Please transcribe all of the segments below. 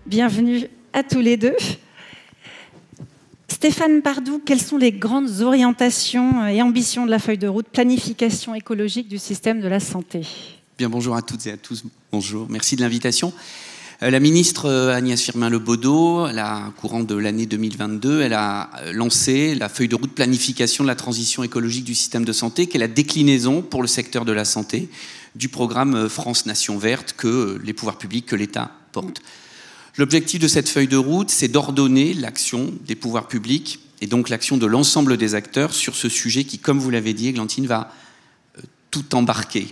Bienvenue à tous les deux. Stéphane Bardou, quelles sont les grandes orientations et ambitions de la feuille de route planification écologique du système de la santé? Bien, bonjour à toutes et à tous. Bonjour, merci de l'invitation. La ministre Agnès Firmin-Le Bodo, courant de l'année 2022, elle a lancé la feuille de route planification de la transition écologique du système de santé, qui est la déclinaison pour le secteur de la santé du programme France Nation Verte que les pouvoirs publics, que l'État porte. L'objectif de cette feuille de route, c'est d'ordonner l'action des pouvoirs publics et donc l'action de l'ensemble des acteurs sur ce sujet qui, comme vous l'avez dit, Églantine, va tout embarquer.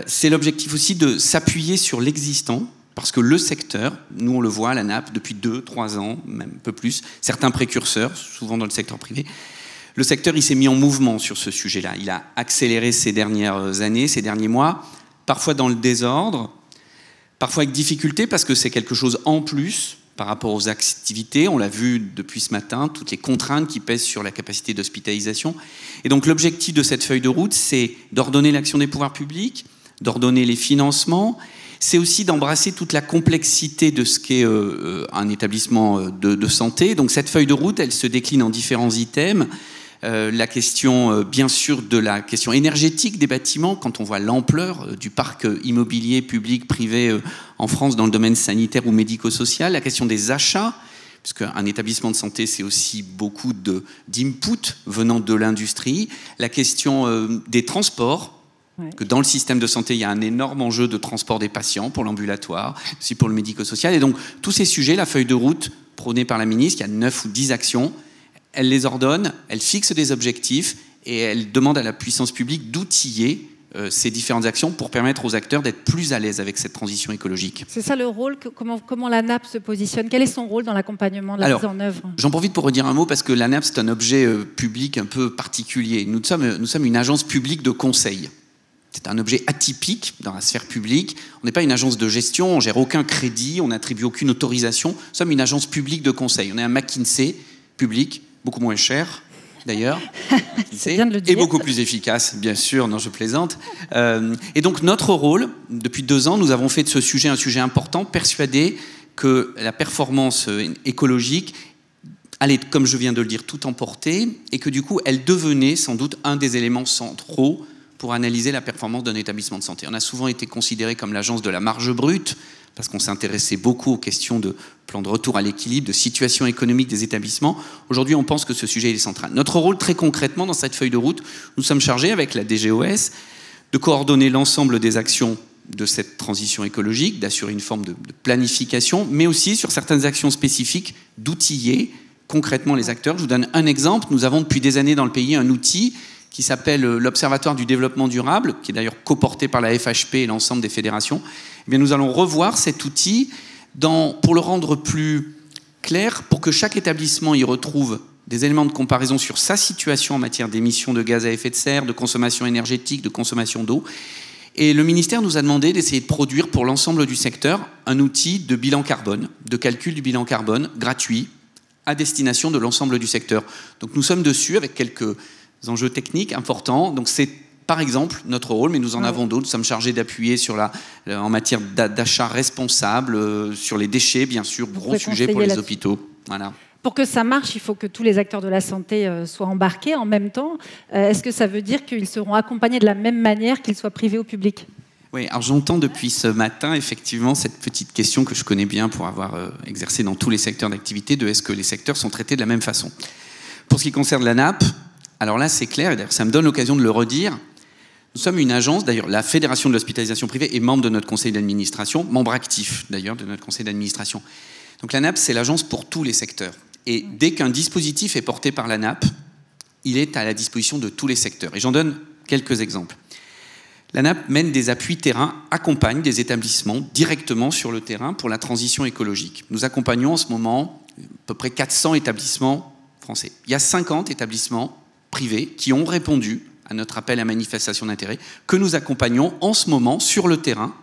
C'est l'objectif aussi de s'appuyer sur l'existant, parce que le secteur, nous on le voit à la NAP depuis 2-3 ans, même un peu plus, certains précurseurs, souvent dans le secteur privé, le secteur il s'est mis en mouvement sur ce sujet-là. Il a accéléré ces dernières années, ces derniers mois, parfois dans le désordre, parfois avec difficulté parce que c'est quelque chose en plus par rapport aux activités. On l'a vu depuis ce matin, toutes les contraintes qui pèsent sur la capacité d'hospitalisation. Et donc l'objectif de cette feuille de route, c'est d'ordonner l'action des pouvoirs publics, d'ordonner les financements. C'est aussi d'embrasser toute la complexité de ce qu'est un établissement de santé. Donc cette feuille de route, elle se décline en différents items. La question, bien sûr, de la question énergétique des bâtiments, quand on voit l'ampleur du parc immobilier public, privé en France dans le domaine sanitaire ou médico-social, la question des achats, puisque un établissement de santé, c'est aussi beaucoup d'input venant de l'industrie, la question des transports, que dans le système de santé, il y a un énorme enjeu de transport des patients pour l'ambulatoire, aussi pour le médico-social. Et donc, tous ces sujets, la feuille de route prônée par la ministre, il y a 9 ou 10 actions, elle les ordonne, elle fixe des objectifs et elle demande à la puissance publique d'outiller ces différentes actions pour permettre aux acteurs d'être plus à l'aise avec cette transition écologique. C'est ça le rôle, comment la NAP se positionne? Quel est son rôle dans l'accompagnement de la mise en œuvre? J'en profite pour redire un mot parce que la NAP, c'est un objet public un peu particulier. Nous sommes une agence publique de conseil. C'est un objet atypique dans la sphère publique. On n'est pas une agence de gestion, on ne gère aucun crédit, on n'attribue aucune autorisation. Nous sommes une agence publique de conseil. On est un McKinsey public, beaucoup moins cher d'ailleurs, et beaucoup plus efficace, bien sûr, non je plaisante. Et donc notre rôle, depuis 2 ans, nous avons fait de ce sujet un sujet important, persuadé que la performance écologique allait, comme je viens de le dire, tout emporter, et que du coup, elle devenait sans doute un des éléments centraux pour analyser la performance d'un établissement de santé. On a souvent été considéré comme l'agence de la marge brute, parce qu'on s'intéressait beaucoup aux questions de plan de retour à l'équilibre, de situation économique des établissements. Aujourd'hui, on pense que ce sujet est central. Notre rôle, très concrètement, dans cette feuille de route, nous sommes chargés, avec la DGOS, de coordonner l'ensemble des actions de cette transition écologique, d'assurer une forme de planification, mais aussi, sur certaines actions spécifiques, d'outiller concrètement les acteurs. Je vous donne un exemple. Nous avons depuis des années dans le pays un outil qui s'appelle l'Observatoire du développement durable, qui est d'ailleurs coporté par la FHP et l'ensemble des fédérations. Eh bien, nous allons revoir cet outil pour le rendre plus clair, pour que chaque établissement y retrouve des éléments de comparaison sur sa situation en matière d'émissions de gaz à effet de serre, de consommation énergétique, de consommation d'eau. Et le ministère nous a demandé d'essayer de produire pour l'ensemble du secteur un outil de bilan carbone, de calcul du bilan carbone gratuit à destination de l'ensemble du secteur. Donc nous sommes dessus avec quelques enjeux techniques importants. Donc c'est par exemple notre rôle, mais nous en avons d'autres. Nous sommes chargés d'appuyer en matière d'achat responsable, sur les déchets, bien sûr, gros sujet pour les hôpitaux. Voilà. Pour que ça marche, il faut que tous les acteurs de la santé soient embarqués en même temps. Est-ce que ça veut dire qu'ils seront accompagnés de la même manière qu'ils soient privés ou publics? Oui, alors j'entends depuis ce matin effectivement cette petite question que je connais bien pour avoir exercé dans tous les secteurs d'activité, de est-ce que les secteurs sont traités de la même façon? Pour ce qui concerne la NAP, alors là c'est clair, et d'ailleurs ça me donne l'occasion de le redire, nous sommes une agence, d'ailleurs la Fédération de l'hospitalisation privée est membre de notre conseil d'administration, membre actif d'ailleurs de notre conseil d'administration. Donc la NAP c'est l'agence pour tous les secteurs. Et dès qu'un dispositif est porté par la NAP, il est à la disposition de tous les secteurs. Et j'en donne quelques exemples. La NAP mène des appuis terrain, accompagne des établissements directement sur le terrain pour la transition écologique. Nous accompagnons en ce moment à peu près 400 établissements français. Il y a 50 établissements privés qui ont répondu à notre appel à manifestation d'intérêt, que nous accompagnons en ce moment sur le terrain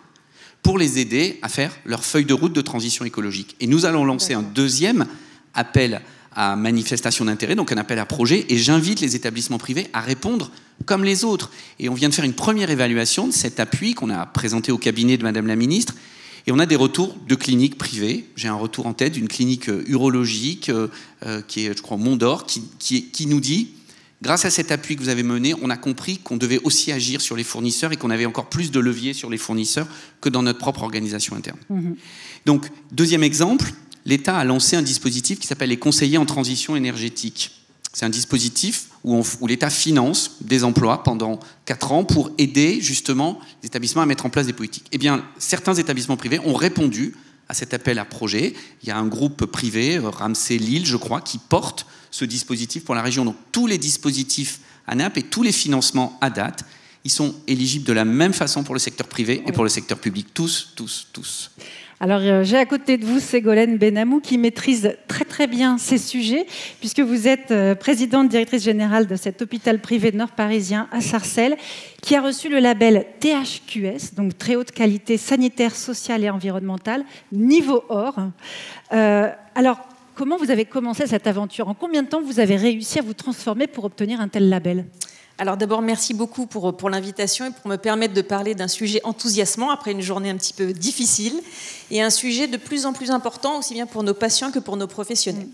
pour les aider à faire leur feuille de route de transition écologique. Et nous allons lancer un deuxième appel à manifestation d'intérêt, donc un appel à projet, et j'invite les établissements privés à répondre comme les autres. Et on vient de faire une première évaluation de cet appui qu'on a présenté au cabinet de Madame la Ministre, Et on a des retours de cliniques privées. J'ai un retour en tête d'une clinique urologique qui est, je crois, au Mont d'Or, qui nous dit, grâce à cet appui que vous avez mené, on a compris qu'on devait aussi agir sur les fournisseurs et qu'on avait encore plus de leviers sur les fournisseurs que dans notre propre organisation interne. Donc, deuxième exemple, l'État a lancé un dispositif qui s'appelle les conseillers en transition énergétique. C'est un dispositif où l'État finance des emplois pendant 4 ans pour aider justement les établissements à mettre en place des politiques. Eh bien, certains établissements privés ont répondu à cet appel à projet. Il y a un groupe privé, Ramsay Lille, je crois, qui porte ce dispositif pour la région. Donc, tous les dispositifs ANAP et tous les financements à date, ils sont éligibles de la même façon pour le secteur privé et pour le secteur public. Tous, tous, tous. Alors, j'ai à côté de vous Ségolène Benamou qui maîtrise très très bien ces sujets, puisque vous êtes présidente directrice générale de cet hôpital privé nord-parisien à Sarcelles, qui a reçu le label THQS, donc très haute qualité sanitaire, sociale et environnementale, niveau or. Alors, comment vous avez commencé cette aventure? En combien de temps vous avez réussi à vous transformer pour obtenir un tel label? Alors d'abord, merci beaucoup pour l'invitation et pour me permettre de parler d'un sujet enthousiasmant après une journée un petit peu difficile et un sujet de plus en plus important aussi bien pour nos patients que pour nos professionnels.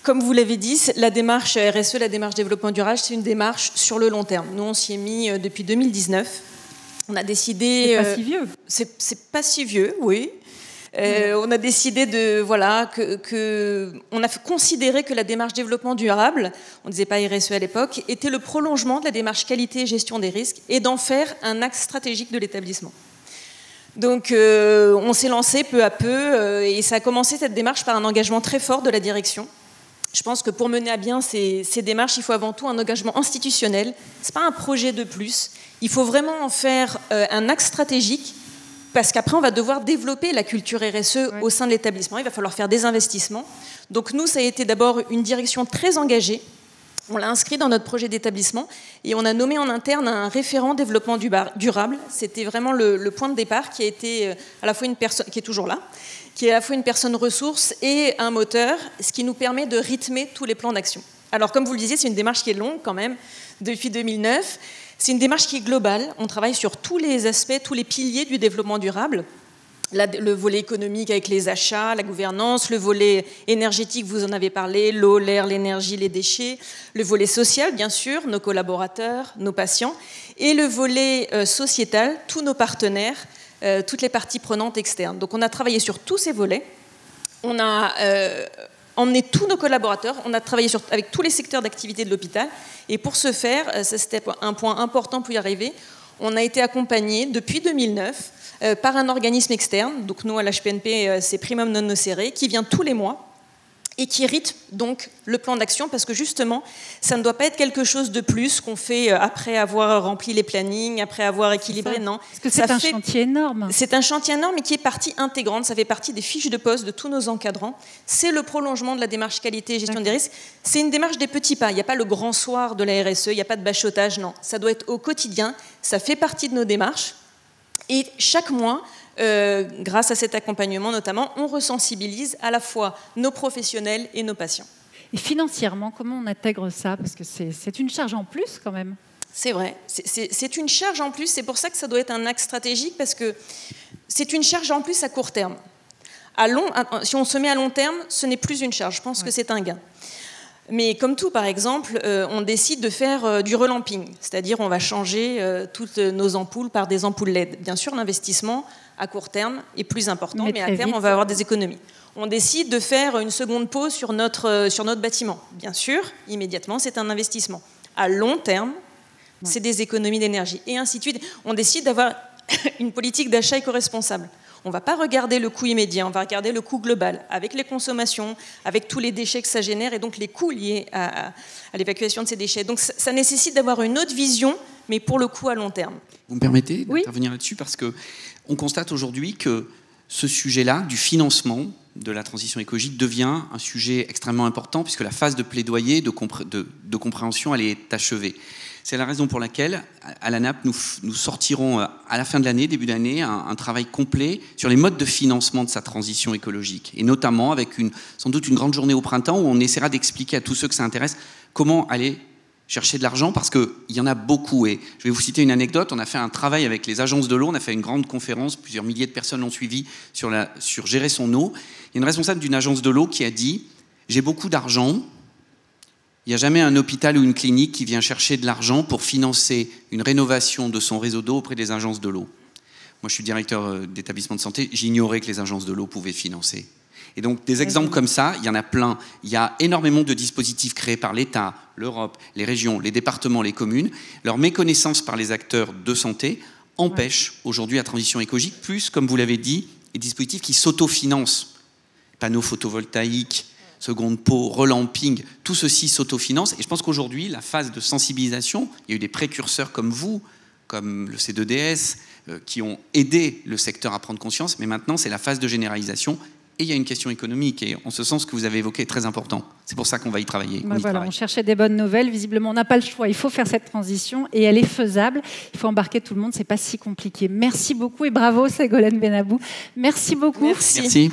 Comme vous l'avez dit, la démarche RSE, la démarche développement durable, c'est une démarche sur le long terme. Nous, on s'y est mis depuis 2019. On a décidé... C'est pas si vieux. C'est pas si vieux, oui. On a décidé on a considéré que la démarche développement durable, on ne disait pas RSE à l'époque, était le prolongement de la démarche qualité et gestion des risques et d'en faire un axe stratégique de l'établissement. Donc on s'est lancé peu à peu et ça a commencé cette démarche par un engagement très fort de la direction. Je pense que pour mener à bien ces démarches, il faut avant tout un engagement institutionnel. Ce n'est pas un projet de plus. Il faut vraiment en faire un axe stratégique. Parce qu'après, on va devoir développer la culture RSE au sein de l'établissement. Il va falloir faire des investissements. Donc nous, ça a été d'abord une direction très engagée. On l'a inscrit dans notre projet d'établissement et on a nommé en interne un référent développement durable. C'était vraiment le point de départ qui a été à la fois une personne, qui est toujours là, qui est à la fois une personne ressource et un moteur, ce qui nous permet de rythmer tous les plans d'action. Alors comme vous le disiez, c'est une démarche qui est longue quand même, depuis 2009. C'est une démarche qui est globale. On travaille sur tous les aspects, tous les piliers du développement durable. Le volet économique avec les achats, la gouvernance, le volet énergétique, vous en avez parlé, l'eau, l'air, l'énergie, les déchets, le volet social, bien sûr, nos collaborateurs, nos patients, et le volet sociétal, tous nos partenaires, toutes les parties prenantes externes. Donc on a travaillé sur tous ces volets. On a emmené tous nos collaborateurs, on a travaillé avec tous les secteurs d'activité de l'hôpital. Et pour ce faire, ça c'était un point important pour y arriver, on a été accompagné depuis 2009 par un organisme externe, donc nous à l'HPNP c'est Primum Non Nocere, qui vient tous les mois et qui rythme donc le plan d'action parce que justement ça ne doit pas être quelque chose de plus qu'on fait après avoir rempli les plannings, après avoir équilibré, non. Parce que c'est un chantier énorme. C'est un chantier énorme mais qui est partie intégrante, ça fait partie des fiches de poste de tous nos encadrants. C'est le prolongement de la démarche qualité et gestion des risques. C'est une démarche des petits pas, il n'y a pas le grand soir de la RSE, il n'y a pas de bachotage, non. Ça doit être au quotidien, ça fait partie de nos démarches et chaque mois, grâce à cet accompagnement notamment, on resensibilise à la fois nos professionnels et nos patients. Et financièrement, comment on intègre ça? Parce que c'est une charge en plus quand même. C'est vrai, c'est une charge en plus, c'est pour ça que ça doit être un axe stratégique, parce que c'est une charge en plus à court terme. Si on se met à long terme, ce n'est plus une charge, je pense que c'est un gain. Mais comme tout, par exemple, on décide de faire du relamping, c'est-à-dire on va changer toutes nos ampoules par des ampoules LED. Bien sûr, l'investissement à court terme est plus important, mais à terme, on va avoir des économies. On décide de faire une seconde pause sur notre bâtiment. Bien sûr, immédiatement, c'est un investissement. À long terme, c'est des économies d'énergie. Et ainsi de suite. On décide d'avoir une politique d'achat éco-responsable. On ne va pas regarder le coût immédiat, on va regarder le coût global, avec les consommations, avec tous les déchets que ça génère, et donc les coûts liés à l'évacuation de ces déchets. Donc ça nécessite d'avoir une autre vision, mais pour le coup à long terme. Vous me permettez d'intervenir là-dessus, parce qu'on constate aujourd'hui que ce sujet-là, du financement de la transition écologique, devient un sujet extrêmement important, puisque la phase de plaidoyer, de compréhension, elle est achevée. C'est la raison pour laquelle, à l'ANAP, nous sortirons à la fin de l'année, début d'année, un travail complet sur les modes de financement de sa transition écologique. Et notamment avec sans doute une grande journée au printemps où on essaiera d'expliquer à tous ceux que ça intéresse comment aller chercher de l'argent parce qu'il y en a beaucoup. Et je vais vous citer une anecdote. On a fait un travail avec les agences de l'eau. On a fait une grande conférence. Plusieurs milliers de personnes l'ont suivi sur gérer son eau. Il y a une responsable d'une agence de l'eau qui a dit « J'ai beaucoup d'argent. Il n'y a jamais un hôpital ou une clinique qui vient chercher de l'argent pour financer une rénovation de son réseau d'eau auprès des agences de l'eau. » Moi, je suis directeur d'établissement de santé. J'ignorais que les agences de l'eau pouvaient financer. Et donc, des exemples comme ça, il y en a plein. Il y a énormément de dispositifs créés par l'État, l'Europe, les régions, les départements, les communes. Leur méconnaissance par les acteurs de santé empêche aujourd'hui la transition écologique, plus, comme vous l'avez dit, les dispositifs qui s'autofinancent. Panneaux photovoltaïques, seconde peau, relamping, tout ceci s'autofinance. Et je pense qu'aujourd'hui, la phase de sensibilisation, il y a eu des précurseurs comme vous, comme le C2DS, qui ont aidé le secteur à prendre conscience. Mais maintenant, c'est la phase de généralisation. Et il y a une question économique, et en ce sens, ce que vous avez évoqué est très important. C'est pour ça qu'on va y travailler. On cherchait des bonnes nouvelles. Visiblement, on n'a pas le choix. Il faut faire cette transition, et elle est faisable. Il faut embarquer tout le monde. C'est pas si compliqué. Merci beaucoup, et bravo, Ségolène Benabou. Merci beaucoup. Merci. Merci.